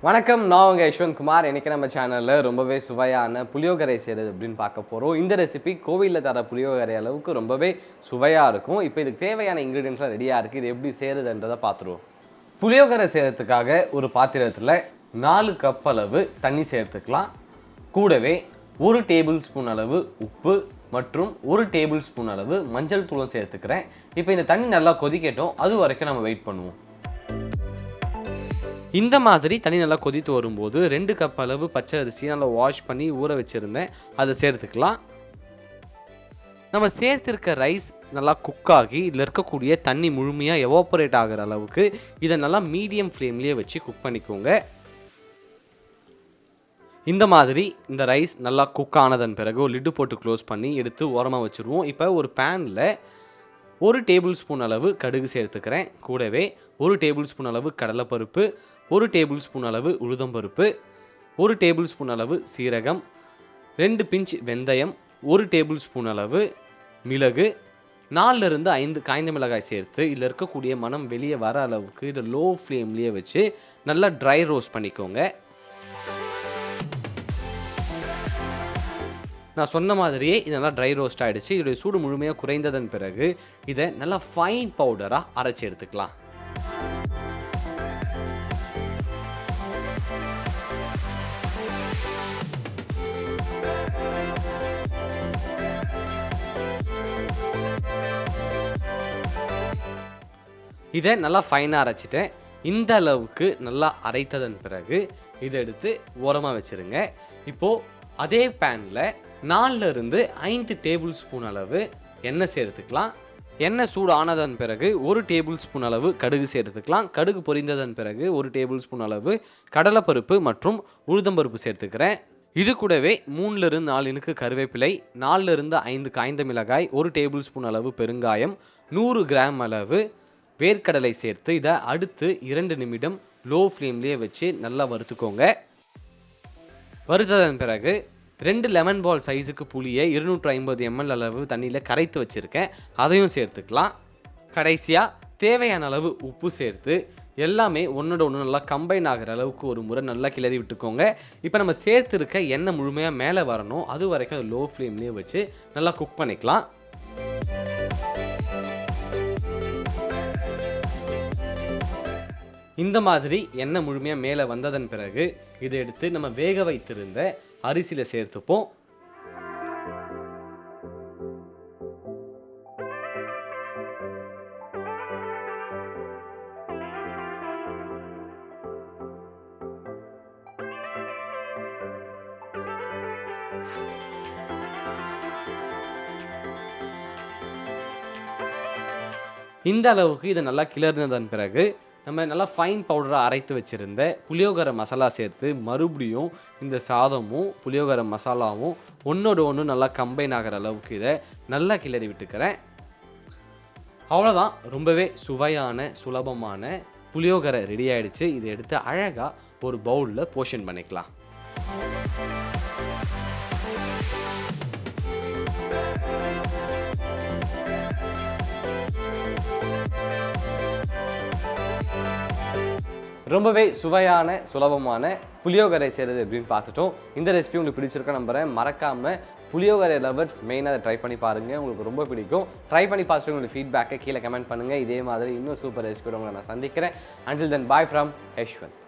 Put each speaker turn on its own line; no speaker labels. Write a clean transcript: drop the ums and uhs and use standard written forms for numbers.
வணக்கம், நான் உங்கள் யஷ்வந்த் குமார். இன்றைக்கி நம்ம சேனலில் ரொம்பவே சுவையான புளியோகரை செய்கிறது அப்படின்னு பார்க்க போகிறோம். இந்த ரெசிபி கோவிலில் தர புளியோகரை அளவுக்கு ரொம்பவே சுவையாக இருக்கும். இப்போ இதுக்கு தேவையான இன்க்ரீடியன்ஸ்லாம் ரெடியாக இருக்குது. இது எப்படி செய்கிறதுன்றதை பார்த்துருவோம். புளியோகரை செய்கிறதுக்காக ஒரு பாத்திரத்தில் 4 கப் அளவு தண்ணி சேர்த்துக்கலாம். கூடவே 1 டேபிள் ஸ்பூன் அளவு உப்பு மற்றும் 1 டேபிள் ஸ்பூன் அளவு மஞ்சள் தூளும் சேர்த்துக்கிறேன். இப்போ இந்த தண்ணி நல்லா கொதிக்கட்டும், அது வரைக்கும் நம்ம வெயிட் பண்ணுவோம். இந்த மாதிரி தண்ணி நல்லா கொதித்து வரும்போது 2 கப் அளவு பச்சை அரிசி நல்லா வாஷ் பண்ணி ஊற வச்சுருந்தேன், அதை சேர்த்துக்கலாம். நம்ம சேர்த்துருக்க ரைஸ் நல்லா குக் ஆகி இதில் இருக்கக்கூடிய தண்ணி முழுமையாக எவாப்பரேட் ஆகிற அளவுக்கு இதை நல்லா மீடியம் ஃப்ளேம்லேயே வச்சு குக் பண்ணிக்கோங்க. இந்த மாதிரி இந்த ரைஸ் நல்லா குக் ஆனதன் பிறகு ஒரு லிட்டு போட்டு க்ளோஸ் பண்ணி எடுத்து ஓரமாக வச்சுருவோம். இப்போ ஒரு பேனில் 1 டேபிள் ஸ்பூன் அளவு கடுகு சேர்த்துக்கிறேன். கூடவே 1 டேபிள் ஸ்பூன் அளவு கடலைப்பருப்பு, 1 டேபிள் ஸ்பூன் அளவு உளுந்தம்பருப்பு, 1 டேபிள் ஸ்பூன் அளவு சீரகம், 2 பிஞ்ச் வெந்தயம், 1 டேபிள் ஸ்பூன் அளவு மிளகு, 4லிருந்து 5 காய்ந்த மிளகாய் சேர்த்து இதில் இருக்கக்கூடிய மனம் வெளியே வர அளவுக்கு இதை லோ ஃப்ளேம்லேயே வச்சு நல்லா ட்ரை ரோஸ்ட் பண்ணிக்கோங்க. நான் சொன்ன மாதிரியே இது நல்லா ட்ரை ரோஸ்ட் ஆகிடுச்சு. இதோடைய சூடு முழுமையாக குறைந்ததன் பிறகு இதை நல்லா ஃபைன் பவுடராக அரைச்சி எடுத்துக்கலாம். இதை நல்லா ஃபைனாக அரைச்சிட்டேன். இந்த அளவுக்கு நல்லா அரைத்ததன் பிறகு இதை எடுத்து ஓரமாக வச்சுருங்க. இப்போது அதே பேனில் 4லிருந்து 5 டேபிள் ஸ்பூன் அளவு எண்ணெய் சேர்த்துக்கலாம். எண்ணெய் சூடு ஆனதன் பிறகு 1 டேபிள் ஸ்பூன் அளவு கடுகு சேர்த்துக்கலாம். கடுகு பொரிந்ததன் பிறகு 1 டேபிள் ஸ்பூன் அளவு கடலைப்பருப்பு மற்றும் உளுந்தம்பருப்பு சேர்த்துக்கிறேன். இது கூடவே 3லிருந்து 4 இனுக்கு கருவேப்பிலை, 4லிருந்து 5 காய்ந்த மிளகாய், 1 டேபிள் ஸ்பூன் அளவு பெருங்காயம், 100 கிராம் அளவு வேர்க்கடலை சேர்த்து இதை அடுத்து 2 நிமிடம் லோ ஃப்ளேம்லேயே வச்சு நல்லா வறுத்துக்கோங்க. வறுத்ததன் பிறகு 2 லெமன் பால் சைஸுக்கு புளியை 250 ml அளவு தண்ணியில் கரைத்து வச்சுருக்கேன், அதையும் சேர்த்துக்கலாம். கடைசியாக தேவையான அளவு உப்பு சேர்த்து எல்லாமே ஒன்றோட ஒன்று நல்லா கம்பைன் ஆகிற அளவுக்கு ஒரு முறை நல்லா கிளறி விட்டுக்கோங்க. இப்போ நம்ம சேர்த்துருக்க எண்ணெய் முழுமையாக மேலே வரணும், அது வரைக்கும் அது லோ ஃப்ளேம்லேயே வச்சு நல்லா குக் பண்ணிக்கலாம். இந்த மாதிரி எண்ணெய் முழுமையாக மேலே வந்ததன் பிறகு இதை எடுத்து நம்ம வேக வைத்திருந்த அரிசியில் சேர்த்துப்போம். இந்த அளவுக்கு இதை நல்லா கிளறினதன் பிறகு நம்ம நல்லா ஃபைன் பவுடராக அரைத்து வச்சுருந்த புளியோகரை மசாலா சேர்த்து மறுபடியும் இந்த சாதமும் புளியோகரை மசாலாவும் ஒன்றோட ஒன்று நல்லா கம்பைன் ஆகிற அளவுக்கு இதை நல்லா கிளறி விட்டுக்கிறேன். அவ்வளோதான், ரொம்பவே சுவையான சுலபமான புளியோகரை ரெடி ஆகிடுச்சு. இதை எடுத்து அழகாக ஒரு பவுலில் போர்ஷன் பண்ணிக்கலாம். ரொம்பவே சுவையான சுலபமான புளியோகரை செய்கிறது எப்படின்னு பார்த்துட்டோம். இந்த ரெசிபி உங்களுக்கு பிடிச்சிருக்க நம்புகிறேன். மறக்காமல் புளியோகரை லவர்ஸ் மெயினாக அதை ட்ரை பண்ணி பாருங்கள், உங்களுக்கு ரொம்ப பிடிக்கும். ட்ரை பண்ணி பார்த்துட்டு உங்களுக்கு ஃபீட்பேக்கை கீழே கமெண்ட் பண்ணுங்கள். இதே மாதிரி இன்னும் சூப்பர் ரெசிபியோட உங்களை நான் சந்திக்கிறேன். Until then, bye from Yeshwanth.